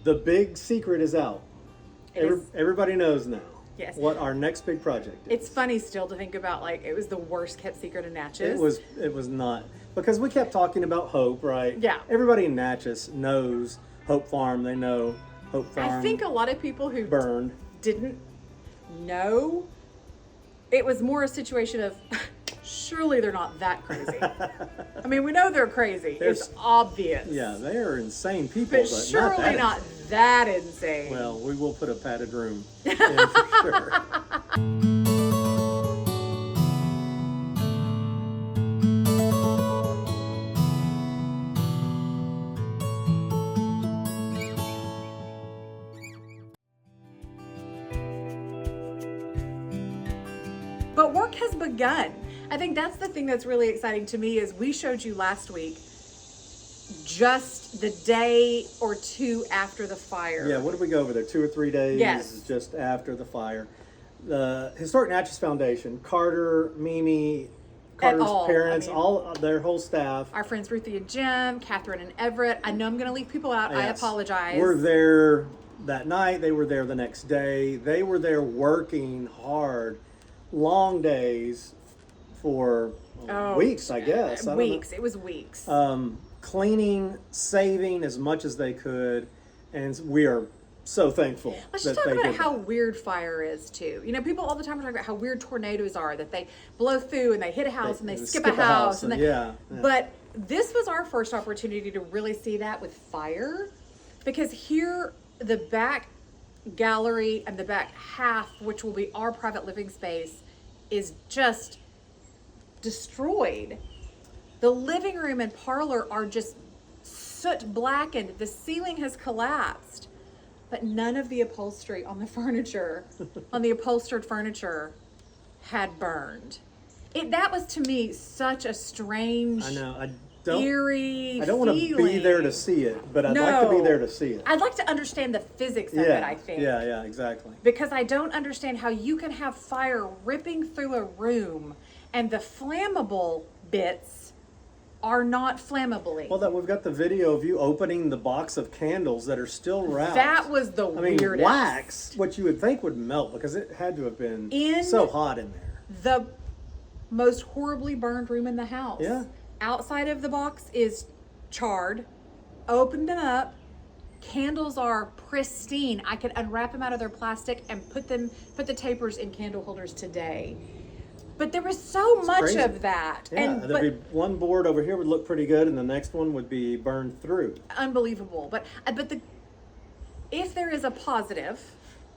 the big secret is out. Everybody knows now. Yes. What our next big project is. It's funny still to think about, like, it was the worst kept secret in Natchez. It was not, because we kept talking about Hope, right? Yeah. Everybody in Natchez knows Hope Farm. They know Hope Farm. I think a lot of people who burned didn't know, it was more a situation of surely they're not that crazy. I mean, we know they're crazy. It's obvious. Yeah, they are insane people, but surely not that insane. Well, we will put a padded room in for sure. But work has begun. I think that's the thing that's really exciting to me is we showed you last week just the day or two after the fire. Yeah, what did we go over there? 2 or 3 days? Yes. Just after the fire. The Historic Natchez Foundation, Carter, Mimi, Carter's parents, all their whole staff. Our friends Ruthie and Jim, Catherine and Everett. I know I'm going to leave people out. Yes. I apologize. We're there that night. They were there the next day. They were there working hard, long days for weeks, I guess. Weeks. It was weeks. Cleaning, saving as much as they could, and we are so thankful. Let's just talk about how weird fire is too. You know, people all the time are talking about how weird tornadoes are, that they blow through and they hit a house and they skip a house. But this was our first opportunity to really see that with fire, because here the back gallery and the back half, which will be our private living space, is just destroyed. The living room and parlor are just soot blackened. The ceiling has collapsed, but none of the upholstery on the furniture, on the upholstered furniture, had burned. That was to me such a strange, eerie I don't want to be there to see it, but I'd like to be there to see it. I'd like to understand the physics of it, I think. Yeah, exactly. Because I don't understand how you can have fire ripping through a room and the flammable bits are not flammable. Well, we've got the video of you opening the box of candles that are still wrapped. That was the weirdest. Wax, what you would think would melt, because it had to have been so hot in there. The most horribly burned room in the house. Yeah. Outside of the box is charred. Opened them up. Candles are pristine. I could unwrap them out of their plastic and put the tapers in candle holders today. But there was so much of that. Yeah, there'd be one board over here would look pretty good, and the next one would be burned through. Unbelievable. But if there is a positive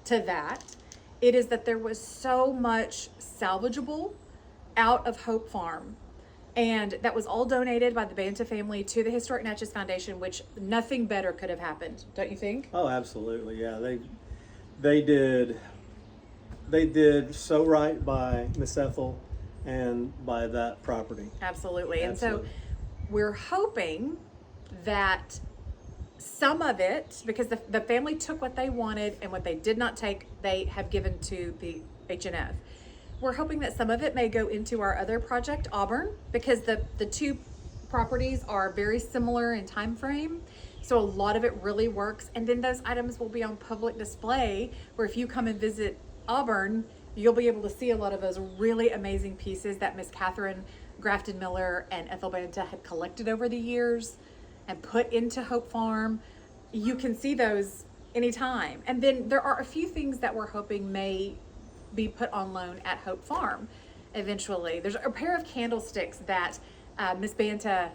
to that, it is that there was so much salvageable out of Hope Farm. And that was all donated by the Banta family to the Historic Natchez Foundation, which nothing better could have happened, don't you think? Oh, absolutely. Yeah, they did so right by Miss Ethel and by that property. Absolutely. And so we're hoping that some of it, because the family took what they wanted and what they did not take, they have given to the H&F. We're hoping that some of it may go into our other project, Auburn, because the two properties are very similar in time frame. So a lot of it really works. And then those items will be on public display, where if you come and visit Auburn, you'll be able to see a lot of those really amazing pieces that Miss Catherine Grafton Miller and Ethel Banta had collected over the years and put into Hope Farm. You can see those anytime. And then there are a few things that we're hoping may be put on loan at Hope Farm eventually. There's a pair of candlesticks that Miss Banta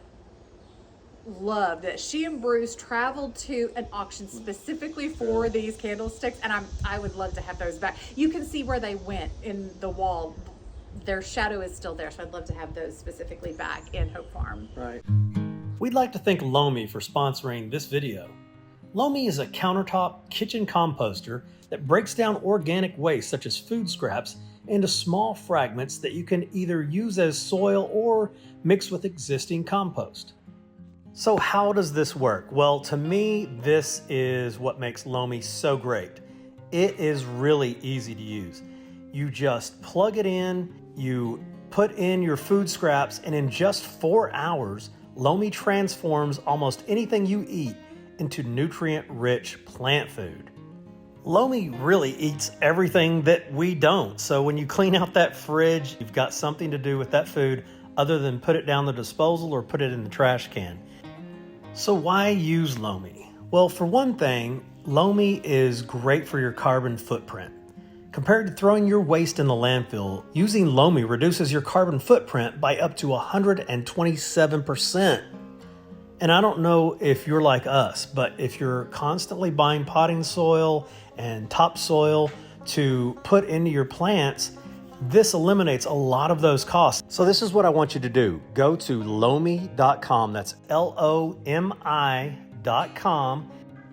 loved, that she and Bruce traveled to an auction specifically for these candlesticks, and I would love to have those back. You can see where they went in the wall. Their shadow is still there, so I'd love to have those specifically back in Hope Farm. Right. We'd like to thank Lomi for sponsoring this video. Lomi is a countertop kitchen composter that breaks down organic waste such as food scraps into small fragments that you can either use as soil or mix with existing compost. So how does this work? Well, to me, this is what makes Lomi so great. It is really easy to use. You just plug it in, you put in your food scraps, and in just 4 hours, Lomi transforms almost anything you eat into nutrient-rich plant food. Lomi really eats everything that we don't. So when you clean out that fridge, you've got something to do with that food other than put it down the disposal or put it in the trash can. So why use Lomi? Well, for one thing, Lomi is great for your carbon footprint. Compared to throwing your waste in the landfill, using Lomi reduces your carbon footprint by up to 127%. And I don't know if you're like us, but if you're constantly buying potting soil and topsoil to put into your plants, this eliminates a lot of those costs. So this is what I want you to do. Go to lomi.com, that's LOMI.com,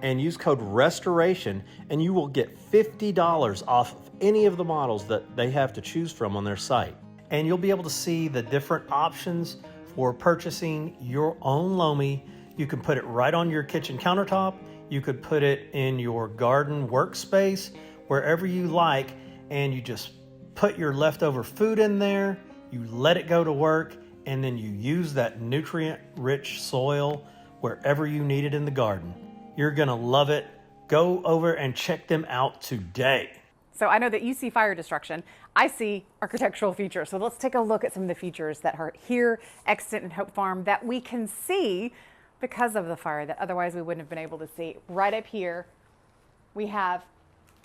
and use code RESTORATION, and you will get $50 off of any of the models that they have to choose from on their site. And you'll be able to see the different options for purchasing your own Lomi. You can put it right on your kitchen countertop. You could put it in your garden workspace, wherever you like, and you just put your leftover food in there, you let it go to work, and then you use that nutrient-rich soil wherever you need it in the garden. You're gonna love it. Go over and check them out today. So I know that you see fire destruction. I see architectural features. So let's take a look at some of the features that are here extant in Hope Farm that we can see because of the fire that otherwise we wouldn't have been able to see. Right up here, we have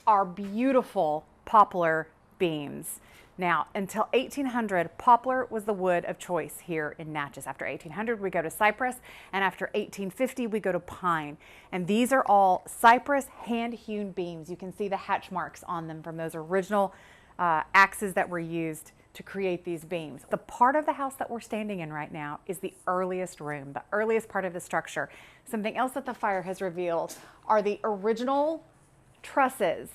our beautiful poplar beams. Now, until 1800, poplar was the wood of choice here in Natchez. After 1800, we go to cypress, and after 1850, we go to pine. And these are all cypress hand-hewn beams. You can see the hatch marks on them from those original axes that were used to create these beams. The part of the house that we're standing in right now is the earliest room, the earliest part of the structure. Something else that the fire has revealed are the original trusses.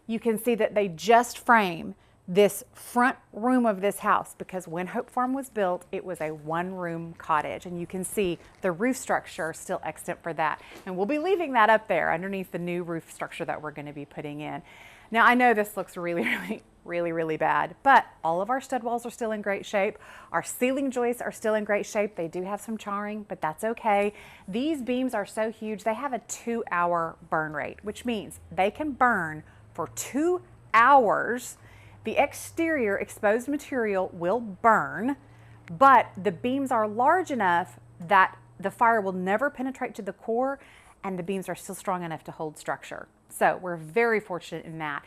You can see that they just frame this front room of this house because when Hope Farm was built, it was a one-room cottage, and you can see the roof structure still extant for that. And we'll be leaving that up there underneath the new roof structure that we're going to be putting in. Now, I know this looks really bad, but all of our stud walls are still in great shape. Our ceiling joists are still in great shape. They do have some charring, but that's okay. These beams are so huge, they have a 2-hour burn rate, which means they can burn for 2 hours. The exterior exposed material will burn, but the beams are large enough that the fire will never penetrate to the core, and the beams are still strong enough to hold structure. So we're very fortunate in that.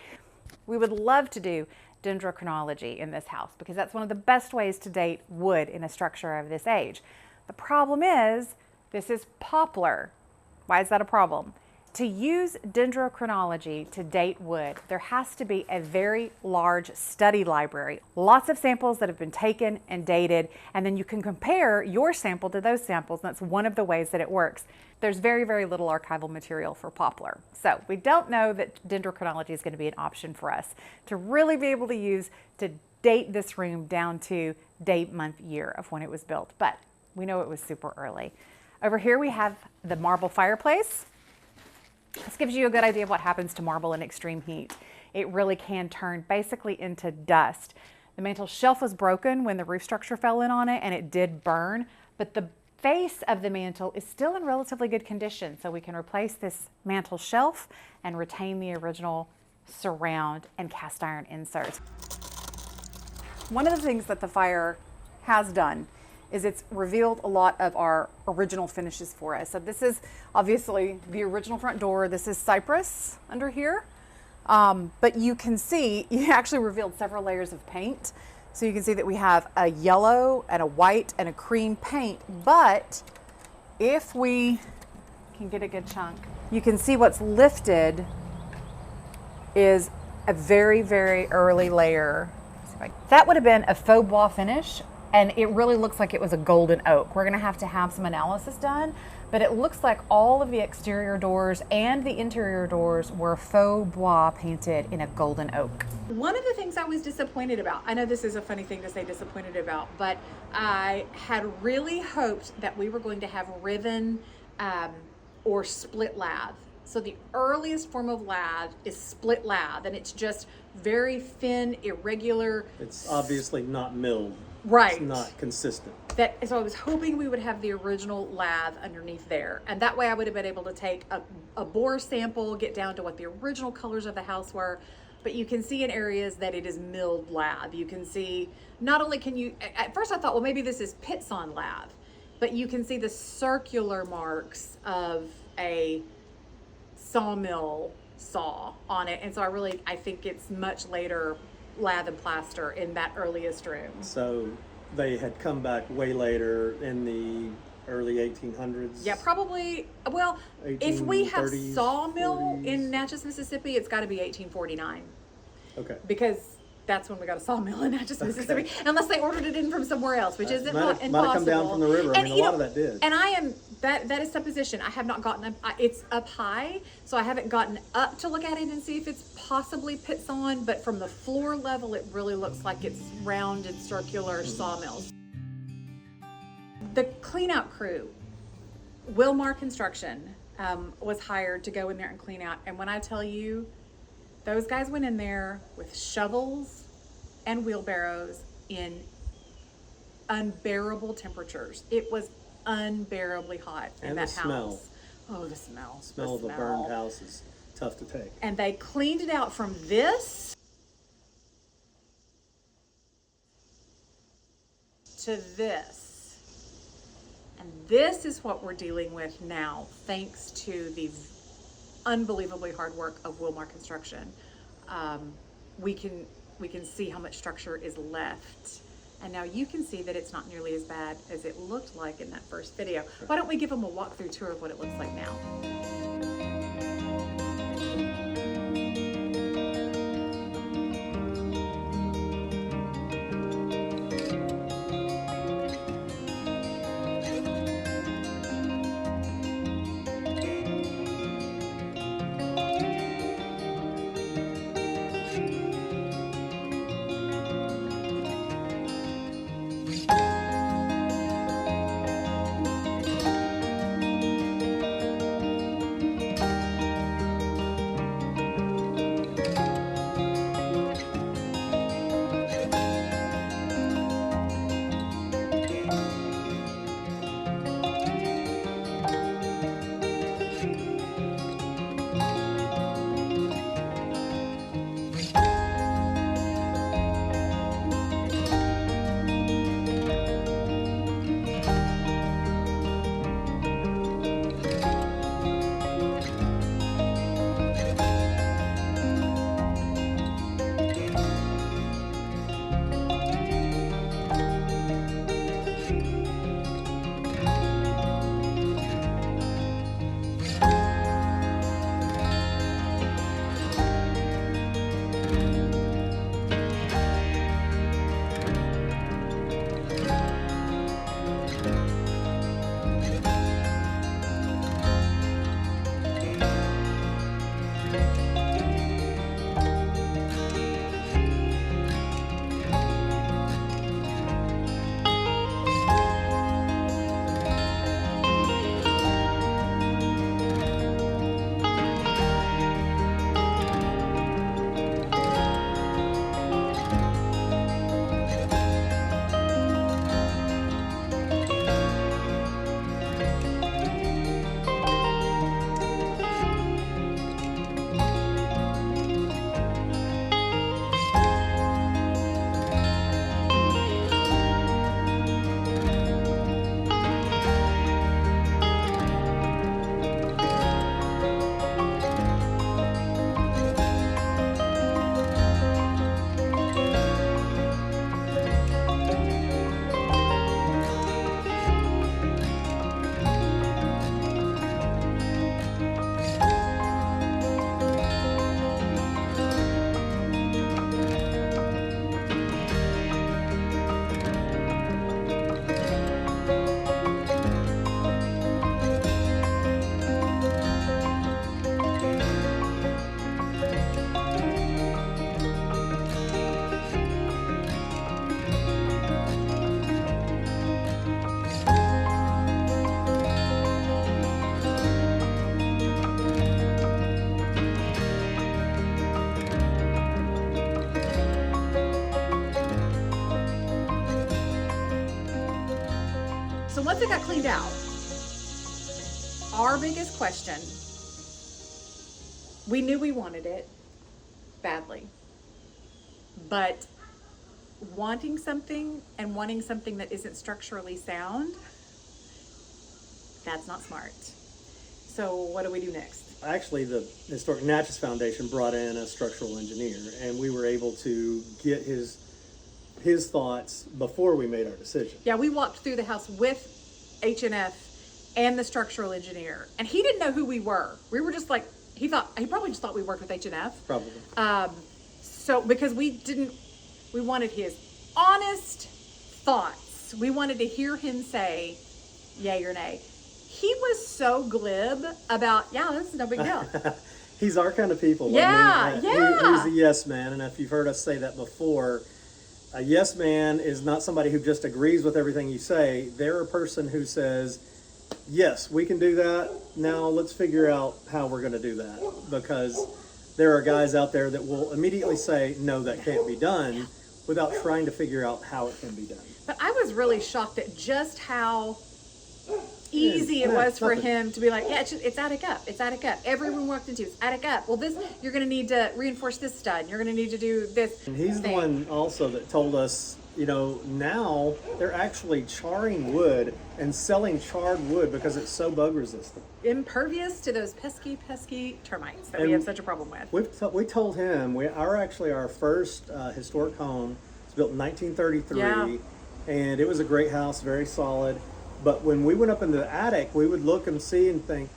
We would love to do dendrochronology in this house because that's one of the best ways to date wood in a structure of this age. The problem is this is poplar. Why is that a problem? To use dendrochronology to date wood, there has to be a very large study library. Lots of samples that have been taken and dated, and then you can compare your sample to those samples, and that's one of the ways that it works. There's very little archival material for poplar. So we don't know that dendrochronology is going to be an option for us to really be able to use to date this room down to date, month, year of when it was built, but we know it was super early. Over here we have the marble fireplace. This gives you a good idea of what happens to marble in extreme heat. It really can turn basically into dust. The mantel shelf was broken when the roof structure fell in on it, and it did burn, but the base of the mantel is still in relatively good condition, so we can replace this mantel shelf and retain the original surround and cast iron inserts. One of the things that the fire has done is it's revealed a lot of our original finishes for us. So this is obviously the original front door. This is cypress under here. But you can see, it actually revealed several layers of paint. So you can see that we have a yellow and a white and a cream paint. But if we can get a good chunk, you can see what's lifted is a very early layer. That would have been a faux bois finish, and it really looks like it was a golden oak. We're gonna have to have some analysis done, but it looks like all of the exterior doors and the interior doors were faux bois painted in a golden oak. One of the things I was disappointed about, I know this is a funny thing to say disappointed about, but I had really hoped that we were going to have riven or split lath. So the earliest form of lath is split lath, and it's just very thin, irregular. It's obviously not milled. Right. It's not consistent. So I was hoping we would have the original lath underneath there, and that way I would have been able to take a bore sample, get down to what the original colors of the house were. But you can see in areas that it is milled lath. You can see, not only can you, at first I thought, well, maybe this is pits-on lath, but you can see the circular marks of a sawmill saw on it. And so I think it's much later lath and plaster in that earliest room. So they had come back way later in the early 1800s. Yeah, probably. Well, if we have 1830s, sawmill 40s. in Natchez, Mississippi, it's got to be 1849. Okay. Because that's when we got a sawmill in Natchez, Mississippi. Unless they ordered it in from somewhere else, which isn't impossible. Might have come down from the river. I mean, a lot of that did. And that is supposition. I have not gotten up. It's up high, so I haven't gotten up to look at it and see if it's possibly pits on. But from the floor level, it really looks like it's rounded, circular sawmills. The clean-out crew, Wilmar Construction, was hired to go in there and clean out. And when I tell you, those guys went in there with shovels and wheelbarrows in unbearable temperatures. It was unbearably hot in And that the house. smell. Oh, the smell. The smell of a burned house is tough to take. And they cleaned it out from this to this. And this is what we're dealing with now, thanks to the unbelievably hard work of Wilmar Construction. We can see how much structure is left. And now you can see that it's not nearly as bad as it looked like in that first video. Why don't we give them a walkthrough tour of what it looks like now? once it got cleaned out, our biggest question, we knew we wanted it badly, but wanting something that isn't structurally sound, that's not smart. So what do we do next? Actually, the Historic Natchez Foundation brought in a structural engineer, and we were able to get his thoughts before we made our decision. Yeah, we walked through the house with H&F and the structural engineer, and he didn't know who we were. We were just like, he probably just thought we worked with H&F. Probably. So because we wanted his honest thoughts. We wanted to hear him say yay or nay. He was so glib about, yeah, this is no big deal. He's our kind of people. Yeah, He's a yes man, and if you've heard us say that before, a yes man is not somebody who just agrees with everything you say. They're a person who says, yes, we can do that. Now let's figure out how we're going to do that, because there are guys out there that will immediately say, no, that can't be done, without trying to figure out how it can be done. But I was really shocked at just how easy it was for him to be like, yeah, it's attic up. It's attic up. Every room we walked into, it's attic up. Well, this, you're going to need to reinforce this stud. You're going to need to do this. And he's the one also that told us, now they're actually charring wood and selling charred wood because it's so bug resistant. Impervious to those pesky termites that we have such a problem with. We told him, our first historic home was built in 1933, Yeah. and it was a great house, very solid. But when we went up into the attic, we would look and see and think,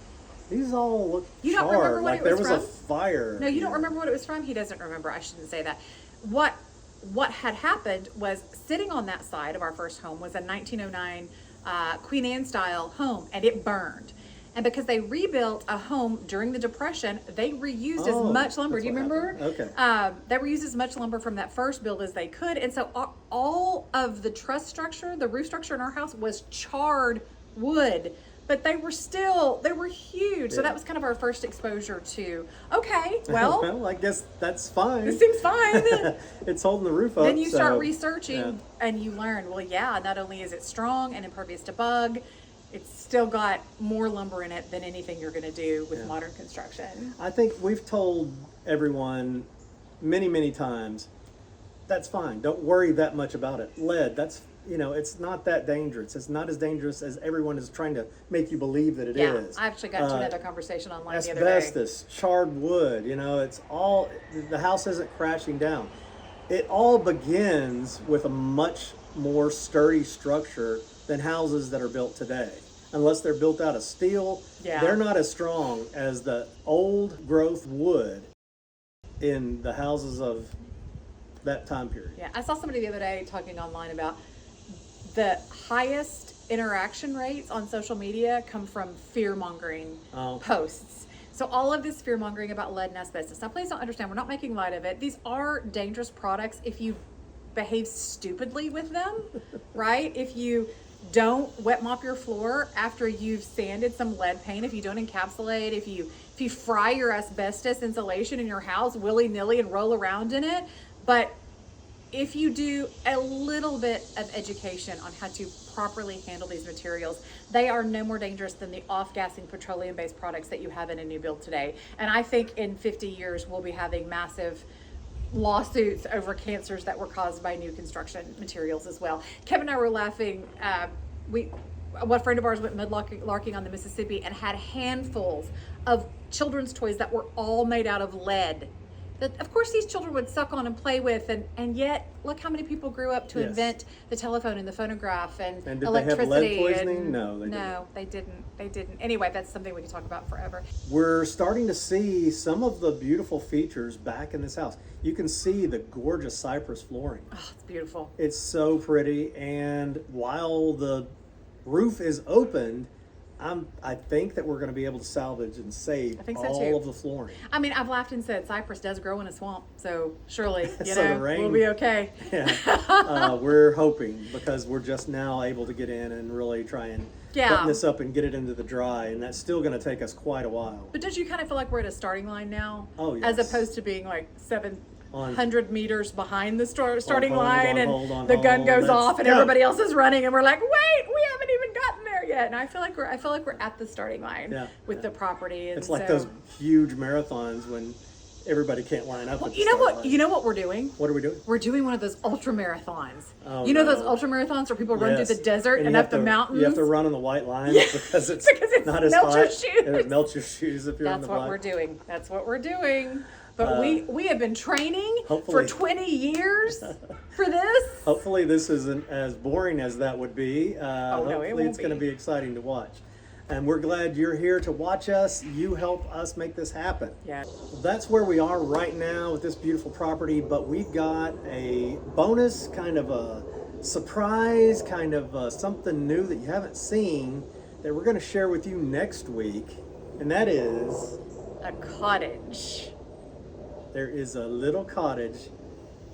these all look You charred. don't remember what it was there was from? a fire. No, you don't remember what it was from? He doesn't remember. I shouldn't say that. What had happened was, sitting on that side of our first home was a 1909 Queen Anne style home, and it burned. And because they rebuilt a home during the Depression, they reused as much lumber. Do you remember? Okay. They reused as much lumber from that first build as they could. And so all of the truss structure, the roof structure in our house was charred wood. But they were huge. So that was kind of our first exposure to, okay, well. Well, I guess that's fine. This seems fine. It's holding the roof up. Then you start researching and you learn, well, yeah, not only is it strong and impervious to bug, it's still got more lumber in it than anything you're going to do with modern construction. I think we've told everyone many, many times, that's fine. Don't worry that much about it. Lead, it's not that dangerous. It's not as dangerous as everyone is trying to make you believe that it is. I actually got to another conversation online the other day. Asbestos, charred wood, it's all, the house isn't crashing down. It all begins with a much more sturdy structure than houses that are built today. Unless they're built out of steel, they're not as strong as the old growth wood in the houses of that time period. Yeah, I saw somebody the other day talking online about the highest interaction rates on social media come from fear-mongering posts. So all of this fear-mongering about lead and asbestos. Now, please don't understand, we're not making light of it. These are dangerous products if you behave stupidly with them, right? If you don't wet mop your floor after you've sanded some lead paint, if you don't encapsulate, if you fry your asbestos insulation in your house willy-nilly and roll around in it. But if you do a little bit of education on how to properly handle these materials, they are no more dangerous than the off-gassing petroleum-based products that you have in a new build today. And I think in 50 years, we'll be having massive lawsuits over cancers that were caused by new construction materials as well. Kevin and I were laughing. One friend of ours went mudlarking on the Mississippi and had handfuls of children's toys that were all made out of lead. That, of course, these children would suck on and play with, and yet look how many people grew up to invent the telephone and the phonograph and did electricity. They have lead poisoning? No, they didn't. Anyway, that's something we could talk about forever. We're starting to see some of the beautiful features back in this house. You can see the gorgeous cypress flooring. Oh, it's beautiful. It's so pretty, and while the roof is opened, I think that we're going to be able to salvage and save all of the flooring. I mean, I've laughed and said cypress does grow in a swamp, so surely, the rain, we'll be okay. Yeah, we're hoping, because we're just now able to get in and really try and button this up and get it into the dry, and that's still going to take us quite a while. But don't you kind of feel like we're at a starting line now? Oh, yes. As opposed to being like 700 meters behind the starting line, and the gun goes off and everybody else is running, and we're like, wait, we haven't even gotten there. yet, and I feel like we're at the starting line Yeah. with the property. And It's like so, those huge marathons when everybody can't line up. Well, at the you know start what? line. You know what we're doing? What are we doing? We're doing one of those ultra marathons. Oh, you know no. those ultra marathons where people run Yes. through the desert and you up have the to- mountains. You have to run on the white line Yeah, because it's not as melts your hot. shoes. And it melts your shoes if you're on That's the what black. we're doing. That's what we're doing. But we have been training for hopefully- 20 years for this. Hopefully this isn't as boring as that would be. no, it Hopefully won't it's going to be. be exciting to watch. And we're glad you're here to watch us. You help us make this happen. Yeah. That's where we are right now with this beautiful property, but we've got a bonus, kind of a surprise, kind of something new that you haven't seen that we're going to share with you next week. And that is, A cottage. there is a little cottage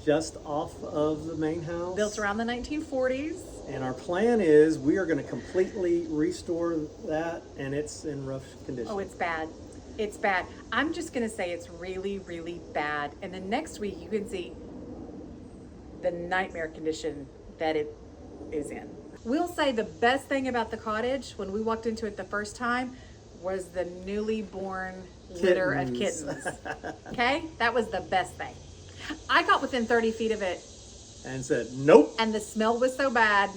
just off of the main house. Built around the 1940s. And our plan is we are going to completely restore that, and it's in rough condition. Oh, it's bad. It's bad. I'm just going to say it's really, really bad. And then next week you can see the nightmare condition that it is in. We'll say the best thing about the cottage when we walked into it the first time was the newly born litter of kittens. Okay? That was the best thing. I got within 30 feet of it And said, nope. and the smell was so bad,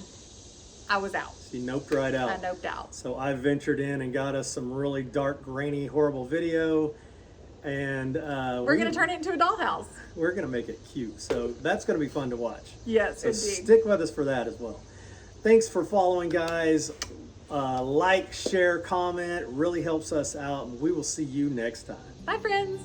I was out. She noped right out. I noped out. So I ventured in and got us some really dark, grainy, horrible video. And We're going to turn it into a dollhouse. We're going to make it cute. So that's going to be fun to watch. Yes, So indeed. stick with us for that as well. Thanks for following, guys. Like, share, comment. It really helps us out. And we will see you next time. Bye, friends.